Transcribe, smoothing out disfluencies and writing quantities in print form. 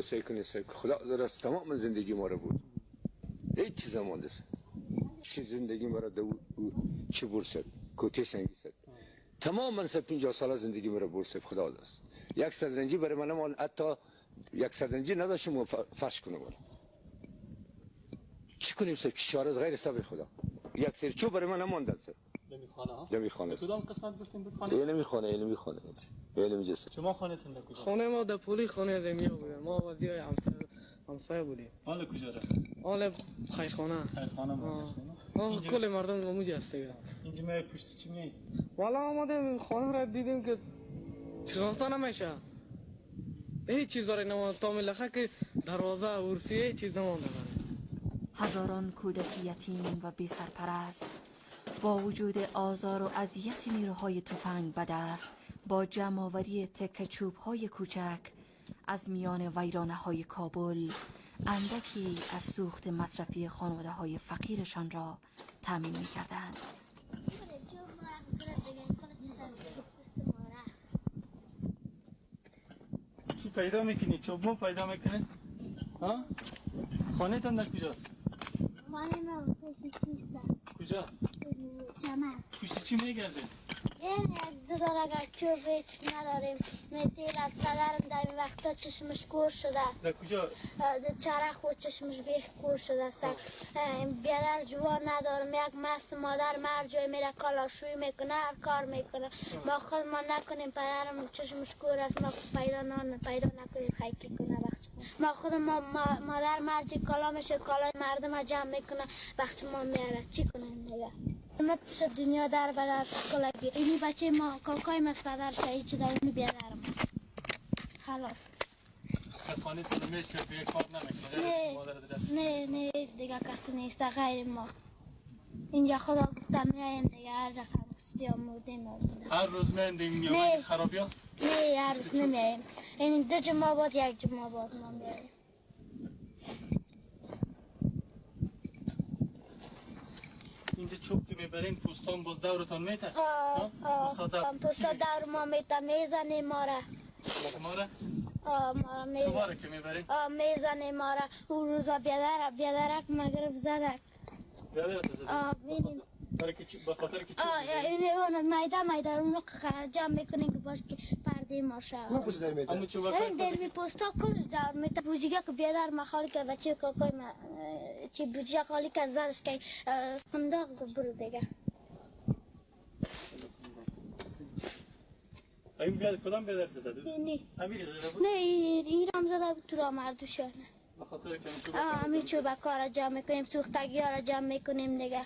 سایکن خدا درست تمام زندگی ما رو بود هیچ چیز نمانده است چی زندگی ما رو دو چی برسد کوته سنگی شد تمام من 50 سال زندگی ما رو برسد خدا درست یک سرزنجی برای من حتی یک سرزنجی نداشتم فرش کنم چی کنیم سر چهار از غیر صبر خدا یک سر چوب برای من نمانده است نمیخوانه ها نمیخوانه کدام قسمت گفتیم بود خانه نمیخوانه نمیجسه شما خانه تون کجا خانه ما در پولی خانه دمیا بوده ما وزیر همسایه بودیم حال کجا رفت حال خیرخانه ما کل مردم با موجه هسته اینجا می پشت چی می والا آمده خانه را دیدیم که شناخته نمیشه هیچ چیز برای نمانده تا ملخه که دروازه ورسی هیچ چیز نمانده برای هزاران کودک یتیم و بی سرپرست با وجود آزار و اذیت نیروهای تفنگ به دست با جمع‌آوری تکه چوب‌های کوچک از میان ویرانه‌های کابل اندکی از سوخت مصرفی خانواده‌های فقیرشان را تامین می‌کردند. چی پیدا میکنی؟ چوب پیدا میکنی؟ ها؟ خانه تان در کجاست؟ خانه ما کجا؟ چمن پشت چی میگرده؟ این دار اگر چوب نداریم میتیل از پدرم در این وقتا چشمش کور شده در کجا؟ در چرخ خود چشمش بیخ کور شده است بیادر جوان ندارم یک مست مادر مرد جای میره کالاشوی میکنه هر کار میکنه ما خود ما نکنیم پدرم چشمش کور است ما پیدا نکنیم حیکی کنه بخش ما خود مادر مرد جای کالا میشه کالای مردم جمع میکنه بخش ما میاره چی کنیم دیگه نتش دنیا در برای کلاگی اینی بچه ما کاکای ما پدر شایی چی در اینی بیادرم خلاص خانه تو میشه که به کار نمیکنه نه دیگه کسی نیست غیر ما اینجا خدا گفتم میایم دیگه هر جا خراشتی آمودیم هر روز میایم یا خرابی ها؟ نه هر روز نمیایم این دو جمعه بعد یک جمعه بعد ما میایم اینجا چوب که میبرین پوستان باز دورتان میته؟ پوستا دور ما میته میزنی ما را ما را میزنی که میبرین؟ میزنی ما را او روزا بیادرک مگرب زدک بیادرک زدک؟ بینیم بخاطر که چوب این میده اونو جمع میکنیم که باش که پرده ما شد این در می پوستا کلش دور میته بوجیگه که بیادر مخالی که بچه کاکای ما چی بوجیگه خالی که زدش که خنداق برو دیگه این کدام بیادر زده؟ امیر زده بود؟ نه ایرام زده بود تو را مردوشانه بخاطر که همین چوبک ها را جمع میکنیم سوختگی ها را جمع میکنیم دیگه